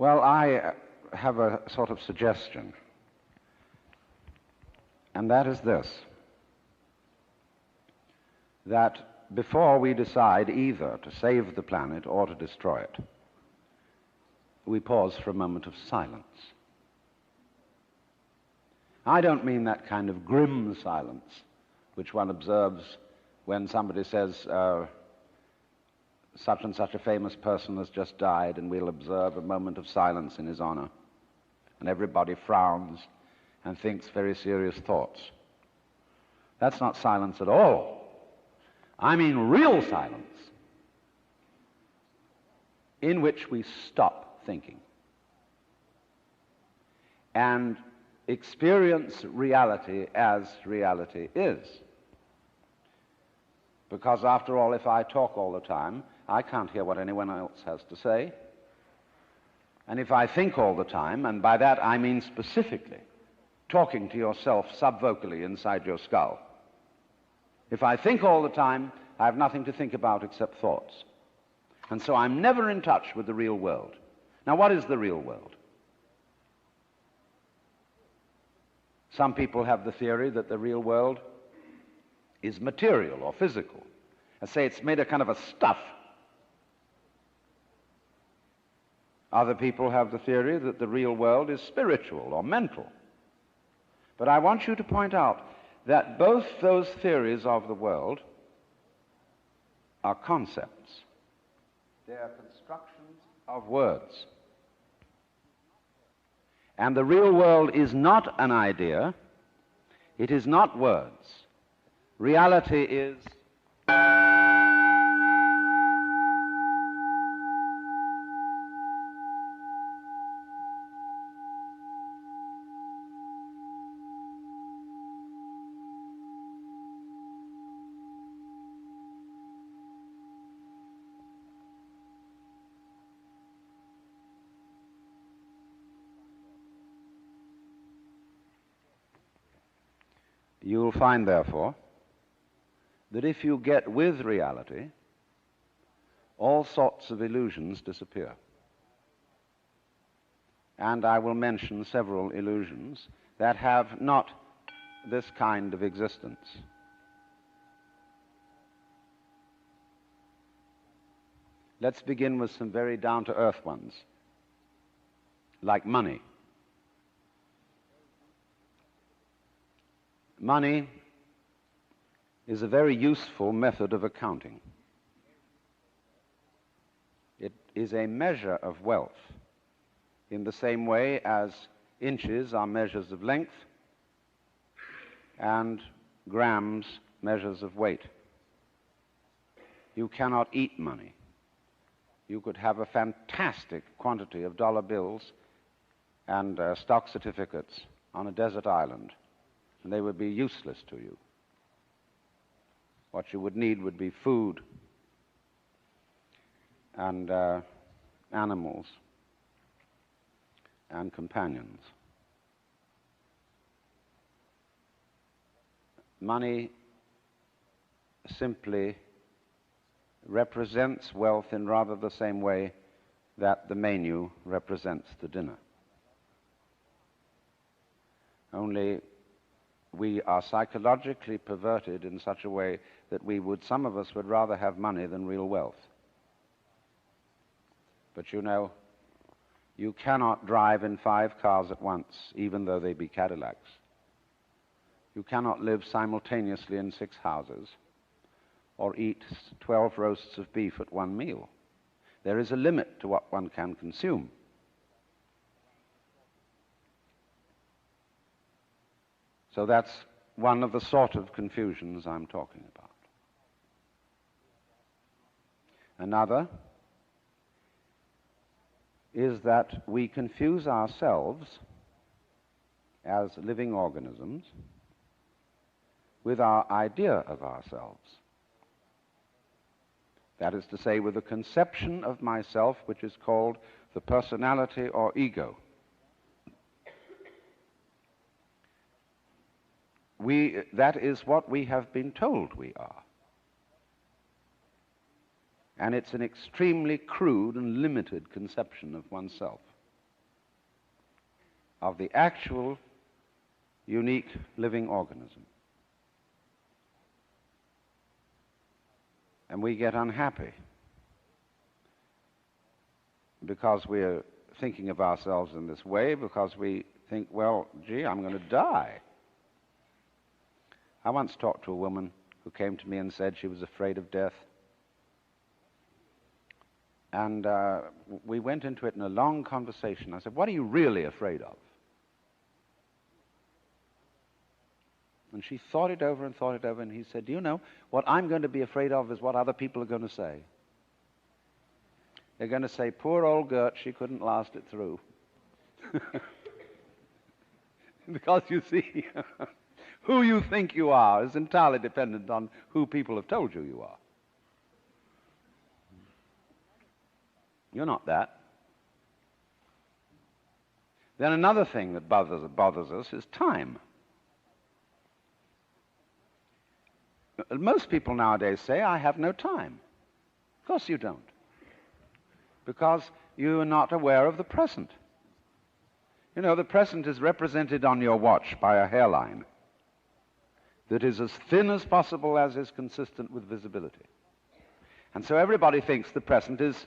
Well, I have a sort of suggestion, and that is this, that before we decide either to save the planet or to destroy it, we pause for a moment of silence. I don't mean that kind of grim silence which one observes when somebody says, such and such a famous person has just died, and we'll observe a moment of silence in his honor. And everybody frowns and thinks very serious thoughts. That's not silence at all. I mean real silence, in which we stop thinking and experience reality as reality is. Because after all, if I talk all the time, I can't hear what anyone else has to say. And if I think all the time, and by that I mean specifically talking to yourself subvocally inside your skull, if I think all the time, I have nothing to think about except thoughts. And so I'm never in touch with the real world. Now, what is the real world? Some people have the theory that the real world is material or physical. I say it's made of kind of a stuff. Other people have the theory that the real world is spiritual or mental. But I want you to point out that both those theories of the world are concepts. They are constructions of words. And the real world is not an idea. It is not words. Reality is you'll find, therefore, that if you get with reality, all sorts of illusions disappear. And I will mention several illusions that have not this kind of existence. Let's begin with some very down-to-earth ones, like money. Money is a very useful method of accounting. It is a measure of wealth in the same way as inches are measures of length and grams measures of weight. You cannot eat money. You could have a fantastic quantity of dollar bills and stock certificates on a desert island, and they would be useless to you. What you would need would be food and animals and companions. Money simply represents wealth in rather the same way that the menu represents the dinner. Only we are psychologically perverted in such a way that some of us would rather have money than real wealth. But you know, you cannot drive in 5 cars at once, even though they be Cadillacs. You cannot live simultaneously in 6 houses or eat 12 roasts of beef at one meal. There is a limit to what one can consume. So that's one of the sort of confusions I'm talking about. Another is that we confuse ourselves as living organisms with our idea of ourselves. That is to say, with a conception of myself which is called the personality or ego. That is what we have been told we are. And it's an extremely crude and limited conception of oneself. of the actual, unique living organism. And we get unhappy because we're thinking of ourselves in this way, because we think, well, gee, I'm going to die. I once talked to a woman who came to me and said she was afraid of death. And we went into it in a long conversation. I said, what are you really afraid of? And she thought it over, and he said, do you know, what I'm going to be afraid of is what other people are going to say. They're going to say, poor old Gert, she couldn't last it through. Because you see, who you think you are is entirely dependent on who people have told you you are. You're not that. Then another thing that bothers us is time. Most people nowadays say, I have no time. Of course you don't. Because you are not aware of the present. You know, the present is represented on your watch by a hairline that is as thin as possible, as is consistent with visibility. And so everybody thinks the present is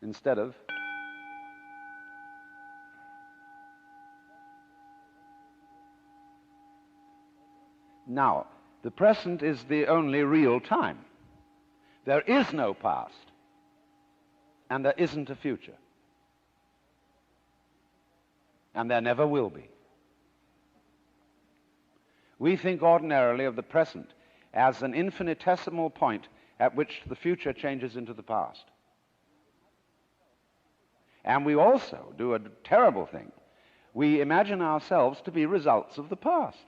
instead of now, the present is the only real time. There is no past, and there isn't a future. And there never will be. We think ordinarily of the present as an infinitesimal point at which the future changes into the past. And we also do a terrible thing. We imagine ourselves to be results of the past.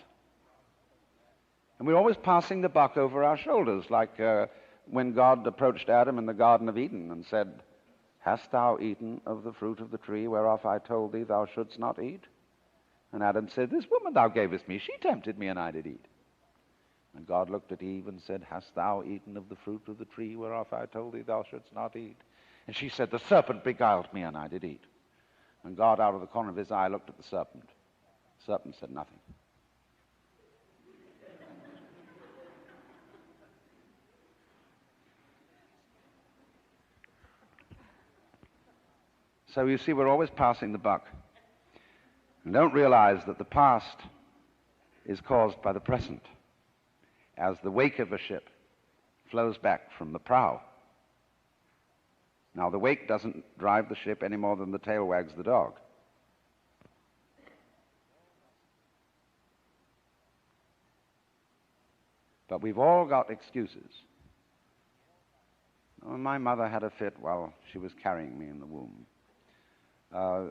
And we're always passing the buck over our shoulders, like when God approached Adam in the Garden of Eden and said, hast thou eaten of the fruit of the tree whereof I told thee thou shouldst not eat? And Adam said, this woman thou gavest me, she tempted me, and I did eat. And God looked at Eve and said, hast thou eaten of the fruit of the tree whereof I told thee thou shouldst not eat? And she said, the serpent beguiled me, and I did eat. And God, out of the corner of his eye, looked at the serpent. The serpent said nothing. So you see, we're always passing the buck. And don't realize that the past is caused by the present, as the wake of a ship flows back from the prow. Now, the wake doesn't drive the ship any more than the tail wags the dog. But we've all got excuses. My mother had a fit while she was carrying me in the womb.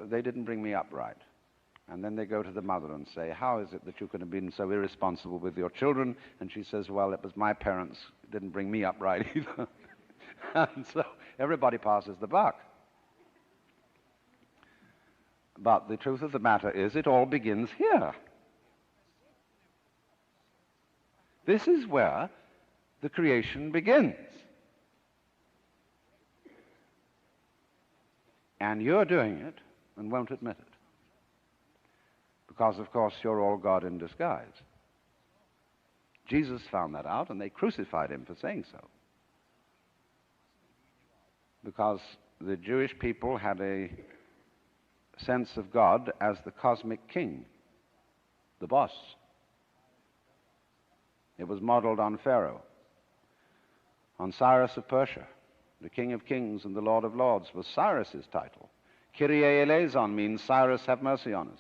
They didn't bring me up right. And then they go to the mother and say, how is it that you could have been so irresponsible with your children? And she says, well, it was my parents didn't bring me up right either. And so everybody passes the buck. But the truth of the matter is, it all begins here. This is where the creation begins. And you're doing it and won't admit it. Because, of course, you're all God in disguise. Jesus found that out, and they crucified him for saying so. Because the Jewish people had a sense of God as the cosmic king, the boss. It was modeled on Pharaoh, on Cyrus of Persia. The King of Kings and the Lord of Lords was Cyrus's title. Kyrie eleison means Cyrus, have mercy on us.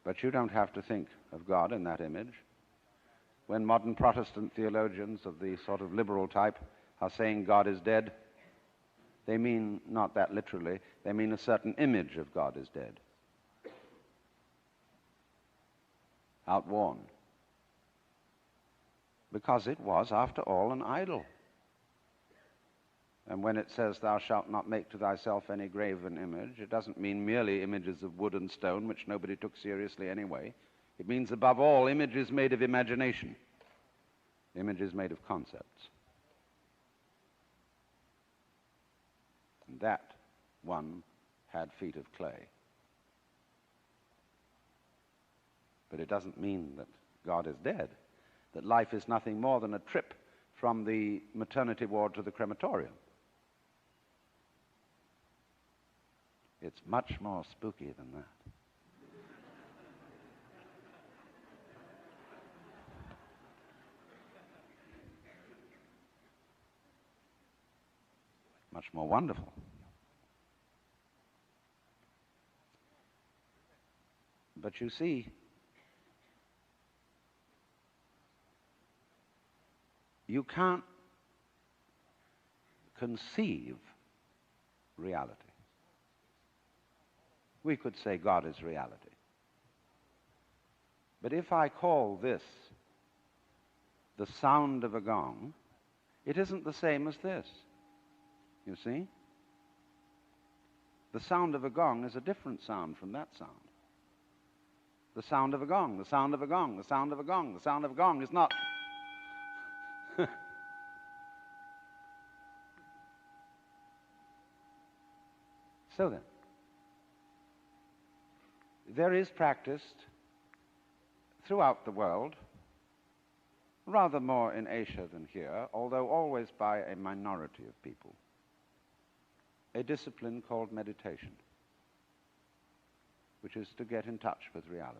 But you don't have to think of God in that image. When modern Protestant theologians of the sort of liberal type are saying God is dead, they mean not that literally. They mean a certain image of God is dead, outworn. Because it was, after all, an idol. And when it says, thou shalt not make to thyself any graven image, it doesn't mean merely images of wood and stone, which nobody took seriously anyway. It means, above all, images made of imagination, images made of concepts. And that one had feet of clay. But it doesn't mean that God is dead, that life is nothing more than a trip from the maternity ward to the crematorium. It's much more spooky than that. Much more wonderful. But you see, you can't conceive reality. We could say God is reality. But if I call this the sound of a gong, it isn't the same as this. You see? The sound of a gong is a different sound from that sound. The sound of a gong, the sound of a gong, the sound of a gong, the sound of a gong is not... So then, there is practiced throughout the world, rather more in Asia than here, although always by a minority of people, a discipline called meditation, which is to get in touch with reality.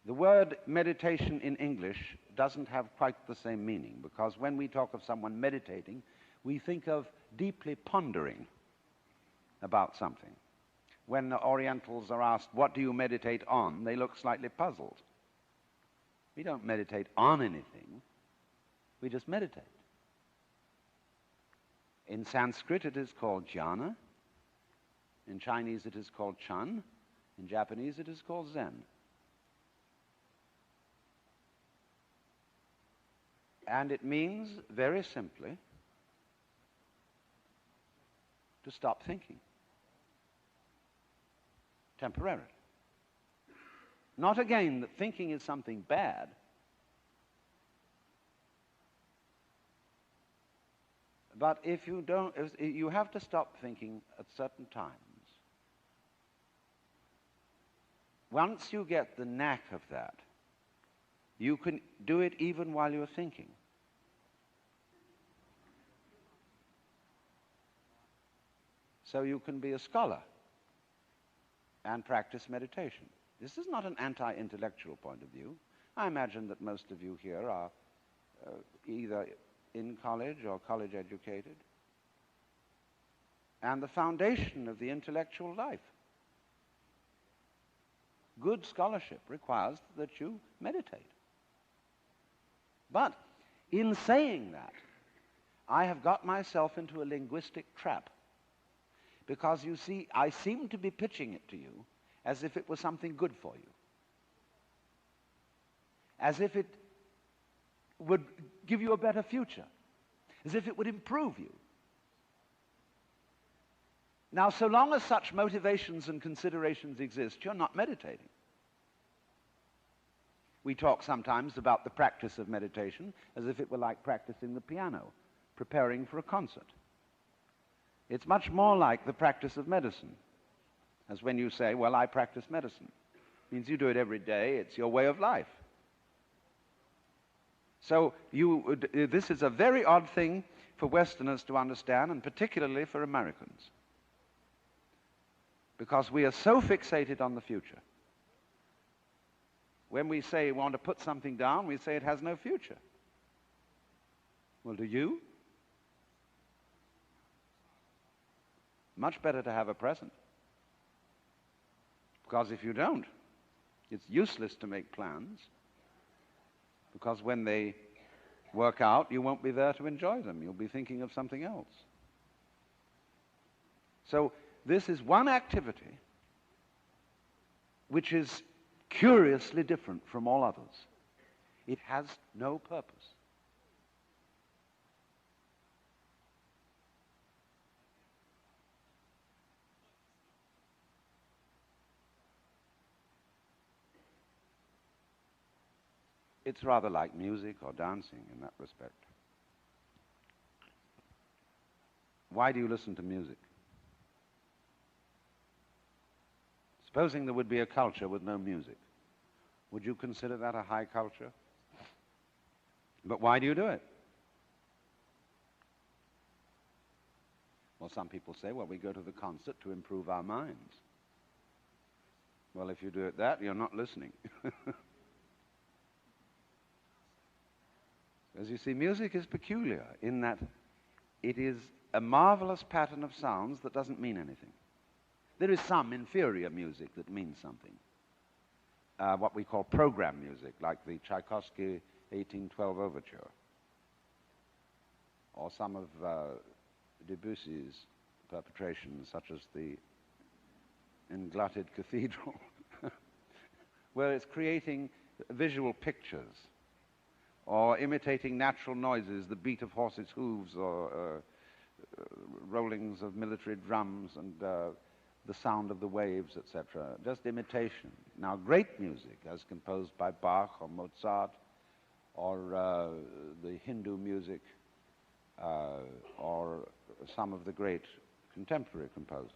The word meditation in English doesn't have quite the same meaning, because when we talk of someone meditating, we think of deeply pondering about something. When the Orientals are asked, what do you meditate on? They look slightly puzzled. We don't meditate on anything. We just meditate. In Sanskrit, it is called jhana. In Chinese, it is called chan. In Japanese, it is called zen. And it means, very simply, to stop thinking. Temporarily. Not again that thinking is something bad, but if you don't, you have to stop thinking at certain times. Once you get the knack of that, you can do it even while you're thinking. So you can be a scholar and practice meditation. This is not an anti-intellectual point of view. I imagine that most of you here are either in college or college educated. And the foundation of the intellectual life, good scholarship, requires that you meditate. But in saying that, I have got myself into a linguistic trap. Because you see, I seem to be pitching it to you as if it was something good for you. As if it would give you a better future. As if it would improve you. Now, so long as such motivations and considerations exist, you're not meditating. We talk sometimes about the practice of meditation as if it were like practicing the piano, preparing for a concert. It's much more like the practice of medicine, as when you say, well, I practice medicine. It means you do it every day. It's your way of life. So this is a very odd thing for Westerners to understand, and particularly for Americans, because we are so fixated on the future. When we say we want to put something down, we say it has no future. Well, do you? Much better to have a present. Because if you don't, it's useless to make plans. Because when they work out, you won't be there to enjoy them. You'll be thinking of something else. So this is one activity which is curiously different from all others. It has no purpose. It's rather like music or dancing in that respect. Why do you listen to music? Supposing there would be a culture with no music, would you consider that a high culture? But why do you do it? Well, some people say, well, we go to the concert to improve our minds. Well, if you do it that, you're not listening. As you see, music is peculiar in that it is a marvelous pattern of sounds that doesn't mean anything. There is some inferior music that means something. What we call program music, like the Tchaikovsky 1812 Overture, or some of Debussy's perpetrations, such as the Englutted Cathedral, where it's creating visual pictures, or imitating natural noises, the beat of horses' hooves, or rollings of military drums, and the sound of the waves, etc. Just imitation. Now, great music, as composed by Bach or Mozart, or the Hindu music, or some of the great contemporary composers,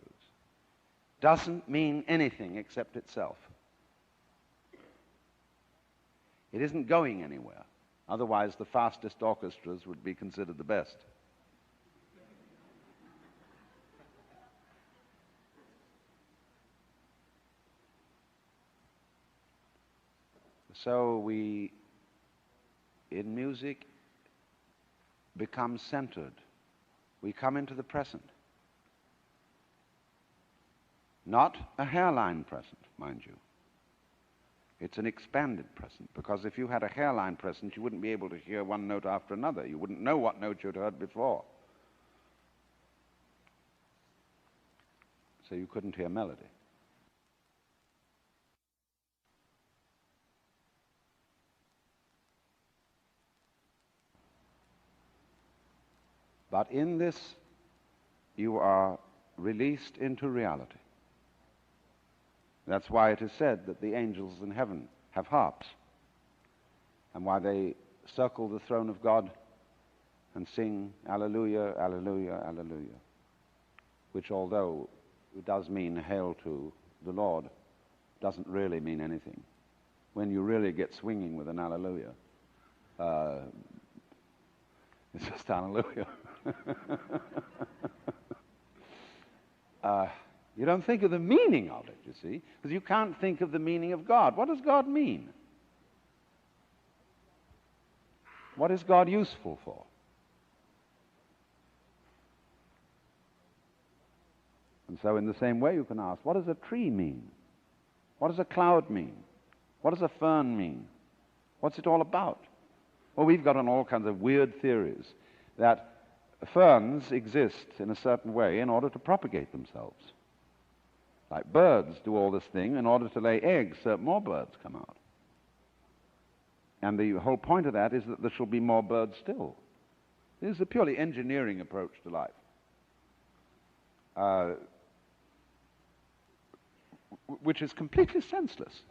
doesn't mean anything except itself. It isn't going anywhere. Otherwise, the fastest orchestras would be considered the best. So we, in music, become centered. We come into the present. Not a hairline present, mind you. It's an expanded present, because if you had a hairline present, you wouldn't be able to hear one note after another. You wouldn't know what note you'd heard before. So you couldn't hear melody. But in this, you are released into reality. That's why it is said that the angels in heaven have harps, and why they circle the throne of God and sing Alleluia, Alleluia, Alleluia, which, although it does mean hail to the Lord, doesn't really mean anything. When you really get swinging with an Alleluia, it's just Alleluia. You don't think of the meaning of it, you see, because you can't think of the meaning of God. What does God mean? What is God useful for? And so in the same way you can ask, what does a tree mean? What does a cloud mean? What does a fern mean? What's it all about? Well, we've got on all kinds of weird theories that ferns exist in a certain way in order to propagate themselves. Like birds do all this thing in order to lay eggs so that more birds come out. And the whole point of that is that there shall be more birds still. This is a purely engineering approach to life. Which is completely senseless.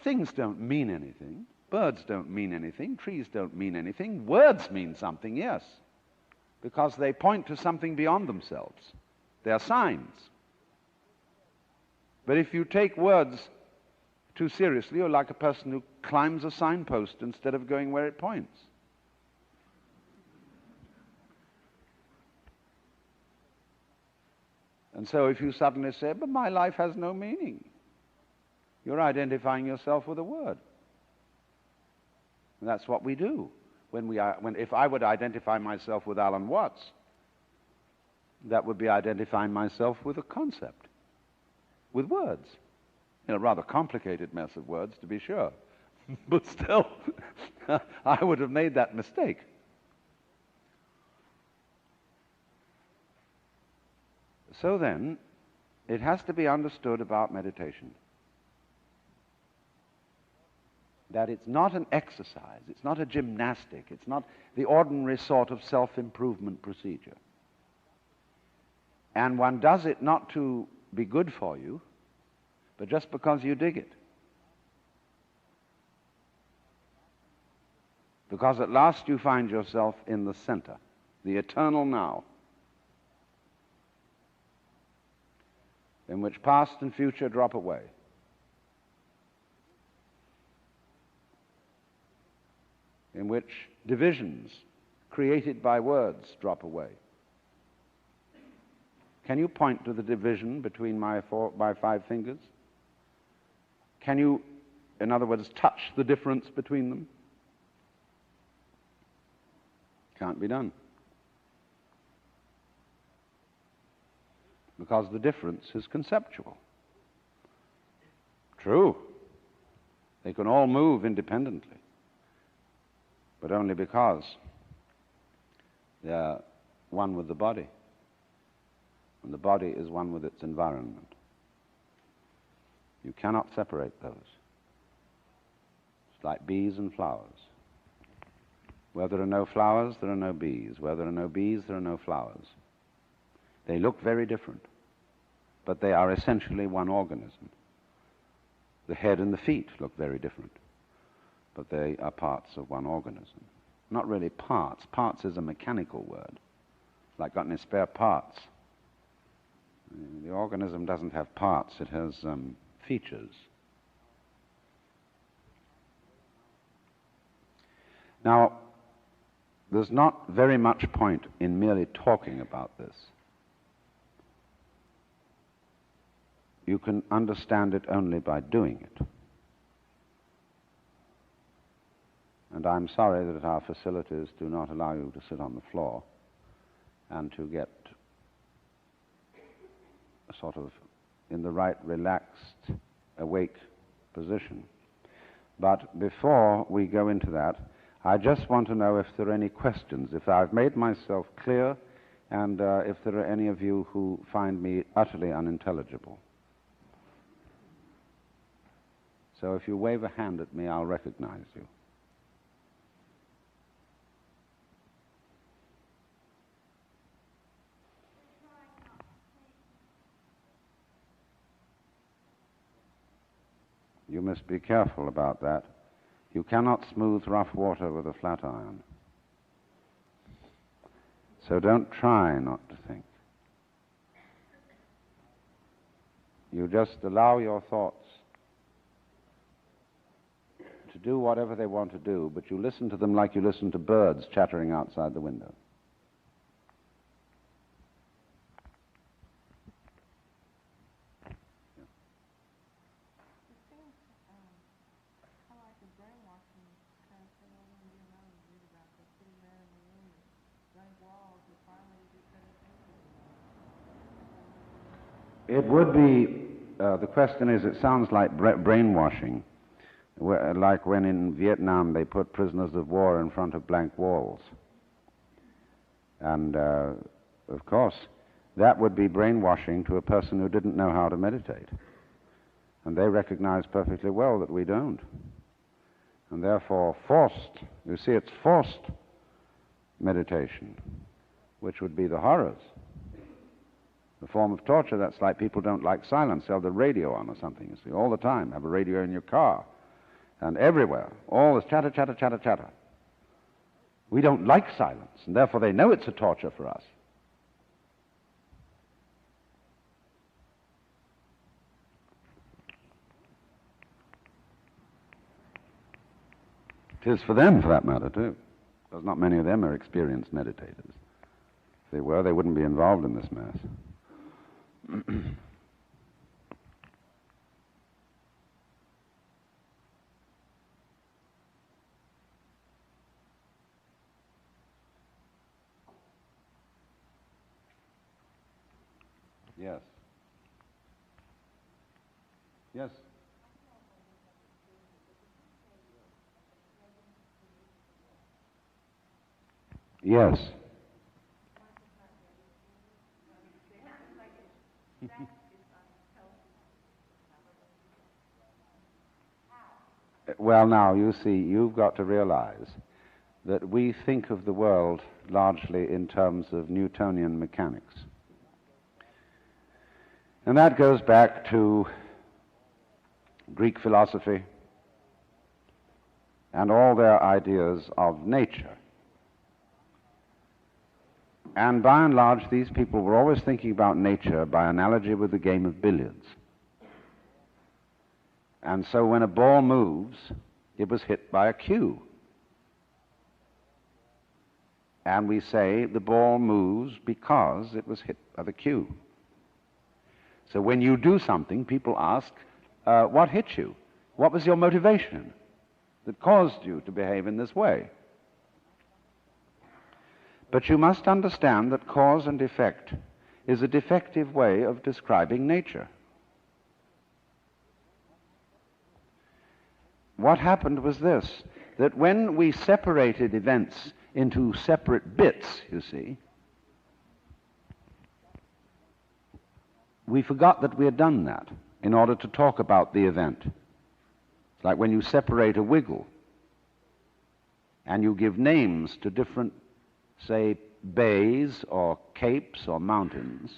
Things don't mean anything. Birds don't mean anything. Trees don't mean anything. Words mean something, yes, because they point to something beyond themselves. They're signs. But if you take words too seriously, you're like a person who climbs a signpost instead of going where it points. And so if you suddenly say, but my life has no meaning, you're identifying yourself with a word. And that's what we do. If I would identify myself with Alan Watts, that would be identifying myself with a concept, with words. A rather complicated mess of words, to be sure. But still, I would have made that mistake. So then, it has to be understood about meditation that it's not an exercise, it's not a gymnastic, it's not the ordinary sort of self-improvement procedure. And one does it not to be good for you, but just because you dig it. Because at last you find yourself in the center, the eternal now, in which past and future drop away. In which divisions created by words drop away. Can you point to the division between my 5 fingers? Can you, in other words, touch the difference between them? Can't be done. Because the difference is conceptual. True. They can all move independently, but only because they are one with the body, and the body is one with its environment. You cannot separate those. It's like bees and flowers. Where there are no flowers, there are no bees. Where there are no bees, there are no flowers. They look very different, but they are essentially one organism. The head and the feet look very different, but they are parts of one organism. Not really parts. Parts is a mechanical word. Like got any spare parts? The organism doesn't have parts, it has features. Now, there's not very much point in merely talking about this. You can understand it only by doing it. And I'm sorry that our facilities do not allow you to sit on the floor and to get sort of in the right relaxed, awake position. But before we go into that, I just want to know if there are any questions, if I've made myself clear, and if there are any of you who find me utterly unintelligible. So if you wave a hand at me, I'll recognize you. You must be careful about that. You cannot smooth rough water with a flat iron. So don't try not to think. You just allow your thoughts to do whatever they want to do, but you listen to them like you listen to birds chattering outside the window. It would be, the question is, it sounds like brainwashing, like when in Vietnam they put prisoners of war in front of blank walls. And, of course, that would be brainwashing to a person who didn't know how to meditate. And they recognize perfectly well that we don't. And therefore, forced, you see, it's forced meditation, which would be the horrors. The form of torture, that's like people don't like silence. They'll have the radio on or something, you see, all the time. Have a radio in your car. And everywhere. All this chatter, chatter, chatter, chatter. We don't like silence, and therefore they know it's a torture for us. It is for them, for that matter, too. Because not many of them are experienced meditators. If they were, they wouldn't be involved in this mess. Yes. Yes. Yes. Well, now, you see, you've got to realize that we think of the world largely in terms of Newtonian mechanics. And that goes back to Greek philosophy, and all their ideas of nature. And by and large, these people were always thinking about nature by analogy with the game of billiards. And so when a ball moves, it was hit by a cue. And we say the ball moves because it was hit by the cue. So when you do something, people ask, what hit you? What was your motivation that caused you to behave in this way? But you must understand that cause and effect is a defective way of describing nature. What happened was this, that when we separated events into separate bits, you see, we forgot that we had done that in order to talk about the event. It's like when you separate a wiggle and you give names to different, say, bays or capes or mountains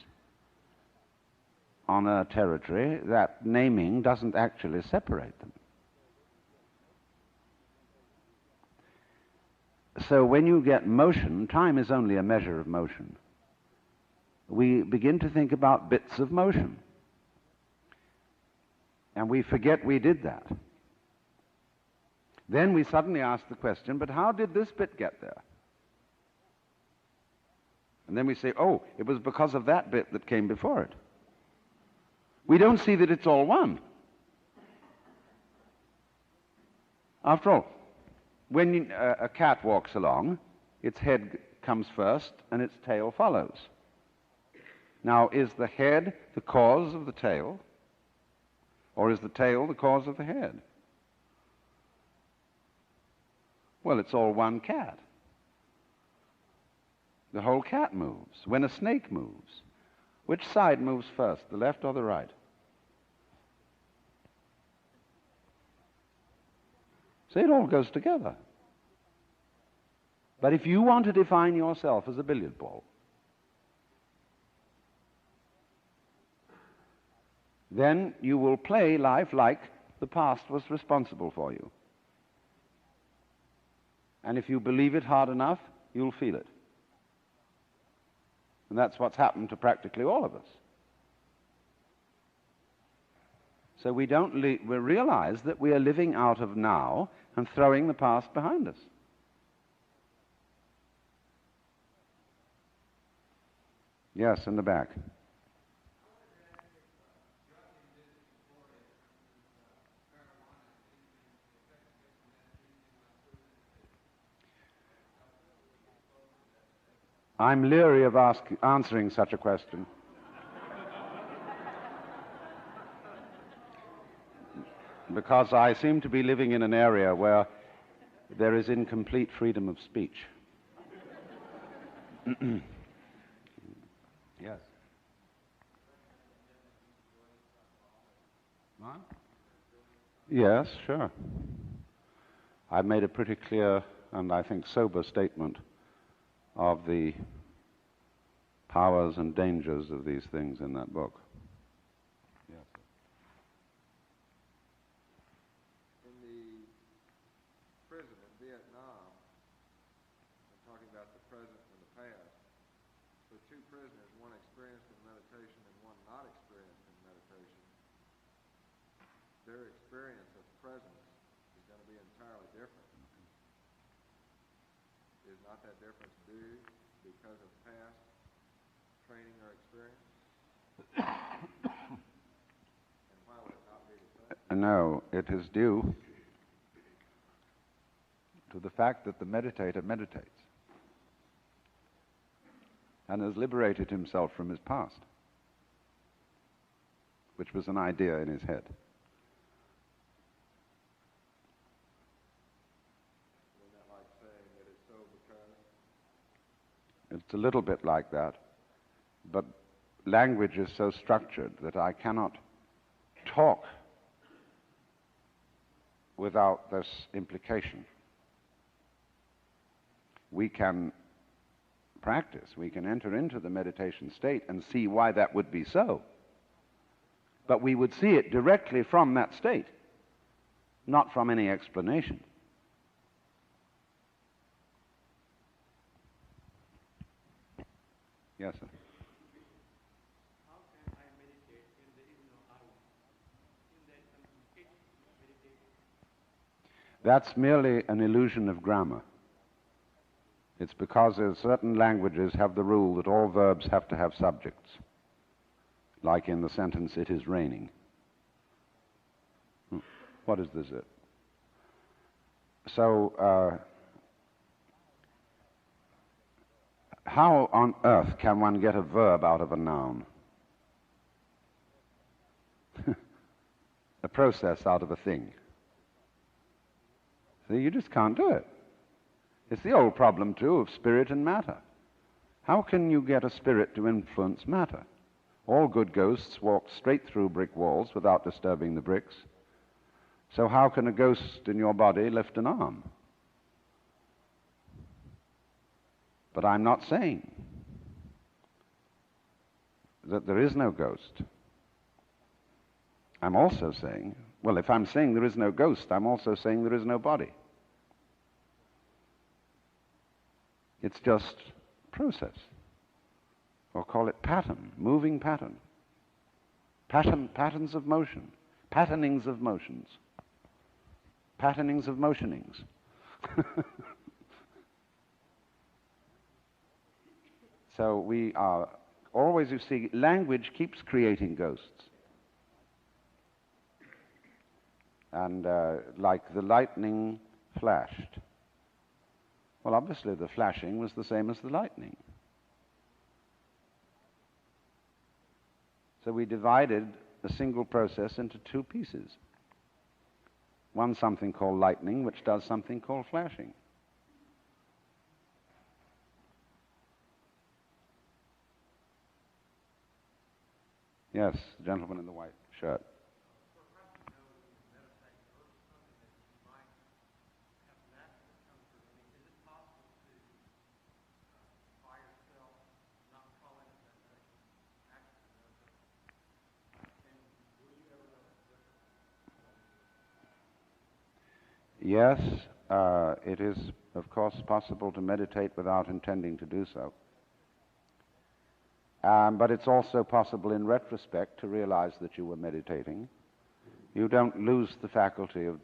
on a territory, that naming doesn't actually separate them. So when you get motion, time is only a measure of motion. We begin to think about bits of motion. And we forget we did that. Then we suddenly ask the question, but how did this bit get there? And then we say, oh, it was because of that bit that came before it. We don't see that it's all one. After all, when a cat walks along, its head comes first and its tail follows. Now, is the head the cause of the tail, or is the tail the cause of the head? Well, it's all one cat. The whole cat moves. When a snake moves, which side moves first, the left or the right? So it all goes together. But if you want to define yourself as a billiard ball, then you will play life like the past was responsible for you. And if you believe it hard enough, you'll feel it. And that's what's happened to practically all of us. So we realize that we are living out of now and throwing the past behind us. Yes, in the back. I'm leery of answering such a question. Because I seem to be living in an area where there is incomplete freedom of speech. Yes. What? Yes, sure. I've made a pretty clear and I think sober statement of the powers and dangers of these things in that book. Yes. In the prison in Vietnam, I'm talking about the present and the past, for two prisoners, one experienced in meditation and one not experienced in meditation, their experience of presence is going to be entirely different. Is not that difference due because of past training or experience? And why would it not be the same? No, it is due to the fact that the meditator meditates and has liberated himself from his past, which was an idea in his head. It's a little bit like that, but language is so structured that I cannot talk without this implication. We can practice, we can enter into the meditation state and see why that would be so, but we would see it directly from that state, not from any explanation. Yes, sir. How can I meditate when there is no I? When there is some implication in meditation? That's merely an illusion of grammar. It's because certain languages have the rule that all verbs have to have subjects, like in the sentence, "It is raining." What is this? So, how on earth can one get a verb out of a noun? A process out of a thing. See, you just can't do it. It's the old problem, too, of spirit and matter. How can you get a spirit to influence matter? All good ghosts walk straight through brick walls without disturbing the bricks. So how can a ghost in your body lift an arm? But I'm not saying that there is no ghost. I'm also saying, well, if I'm saying there is no ghost, I'm also saying there is no body. It's just process, or call it pattern, moving pattern. Patterns of motion, patternings of motions, patternings of motionings. So we are always, you see, language keeps creating ghosts. And like the lightning flashed. Well, obviously the flashing was the same as the lightning. So we divided a single process into two pieces. One something called lightning, which does something called flashing. Yes, the gentleman in the white shirt. Yes, it is, of course, possible to meditate without intending to do so. But it's also possible in retrospect to realize that you were meditating. You don't lose the faculty of